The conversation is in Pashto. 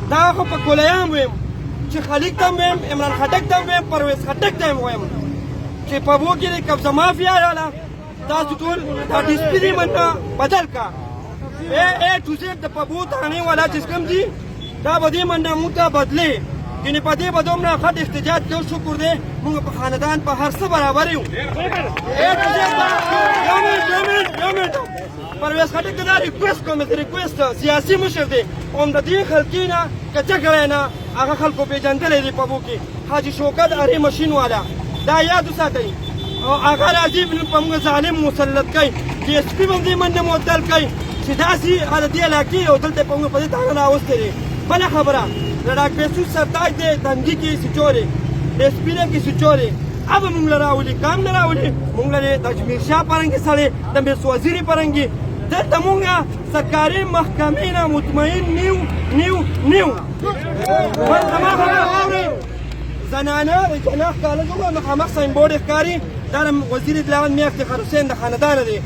دا خو په کولیان ویم چې خلیق ته ویم عمران خټک ته ویم پرویز خټک ته ویم چې په بو کې د قبضه مافیا راغله تاسو ټول دا ډسپلین منته بدل کا اے ټو زیډ د په بو تانې والا چې کوم دي دا به دې منډه موږ ته بدلې یعنې په دې به دومره خټ احتجاج کوو شکر دی موږ په خاندان په هر څه برابر یو اے ټو زیډ یو منټ پرویز خټک دا ریکویسټ کوم ریکویسټ سیاسي مشر دی هم د دې خلکې نه که جګړه نه هغه خلکو پېژندلی دی په بو کې حاجي شوکت ارې مشین والا دا یاد وساتئ او هغه راځي په موږ ظالم مسلط کوي ډي ایس پي به هم دې منډه معطل کوي چې داسې د دې علاقې او دلته په موږ په دې تاغه راوستی دی بله خبره د ډاکټر یوسف سرتاج دی تنګي کې سچورې ډي ایس پي کې سچورې अब موږ له راولي کام نه راولي موږ له د اجمیر شاه پرنګي سړی د میرس وزیري پرنګي دلته موږ سرکاري محکمې نه مطمئن نیو بل زما خبره واورئ زنانه د جناح کالج وګوره مخامخ ساین بورډ ښکاري دا د وزیر اطلاعات میا افتخار حسین د خاندانه دی